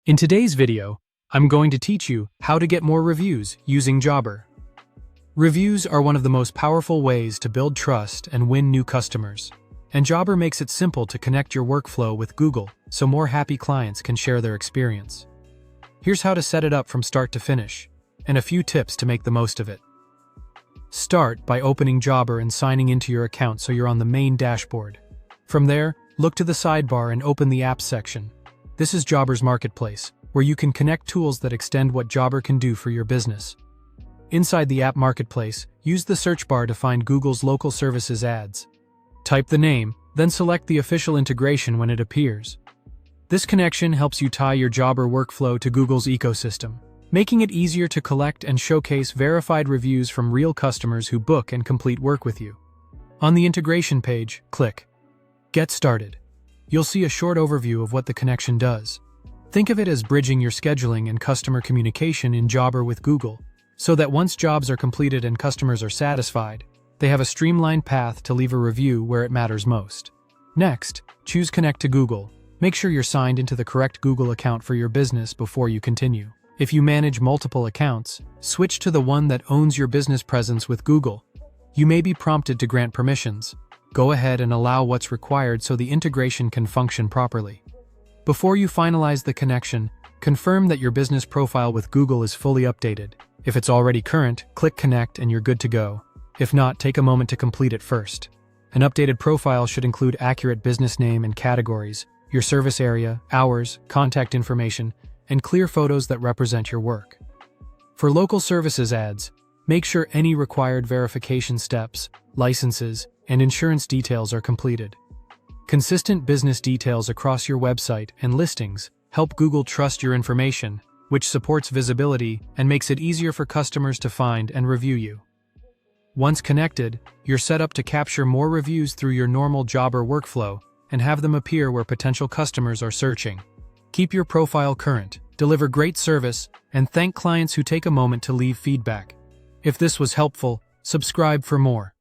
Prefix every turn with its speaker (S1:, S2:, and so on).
S1: In today's video, I'm going to teach you how to get more reviews using Jobber. Reviews are one of the most powerful ways to build trust and win new customers. And Jobber makes it simple to connect your workflow with Google so more happy clients can share their experience. Here's how to set it up from start to finish, and a few tips to make the most of it. Start by opening Jobber and signing into your account so you're on the main dashboard. From there, look to the sidebar and open the Apps section. This is Jobber's marketplace, where you can connect tools that extend what Jobber can do for your business. Inside the app marketplace, use the search bar to find Google's local services ads. Type the name, then select the official integration when it appears. This connection helps you tie your Jobber workflow to Google's ecosystem, making it easier to collect and showcase verified reviews from real customers who book and complete work with you. On the integration page, click Get Started. You'll see a short overview of what the connection does. Think of it as bridging your scheduling and customer communication in Jobber with Google, so that once jobs are completed and customers are satisfied, they have a streamlined path to leave a review where it matters most. Next, choose Connect to Google. Make sure you're signed into the correct Google account for your business before you continue. If you manage multiple accounts, switch to the one that owns your business presence with Google. You may be prompted to grant permissions. Go ahead and allow what's required so the integration can function properly. Before you finalize the connection, confirm that your business profile with Google is fully updated. If it's already current, click Connect and you're good to go. If not, take a moment to complete it first. An updated profile should include accurate business name and categories, your service area, hours, contact information, and clear photos that represent your work. For local services ads, make sure any required verification steps, licenses, and insurance details are completed. Consistent business details across your website and listings help Google trust your information, which supports visibility and makes it easier for customers to find and review you. Once connected, you're set up to capture more reviews through your normal Jobber workflow and have them appear where potential customers are searching. Keep your profile current, deliver great service, and thank clients who take a moment to leave feedback. If this was helpful, subscribe for more.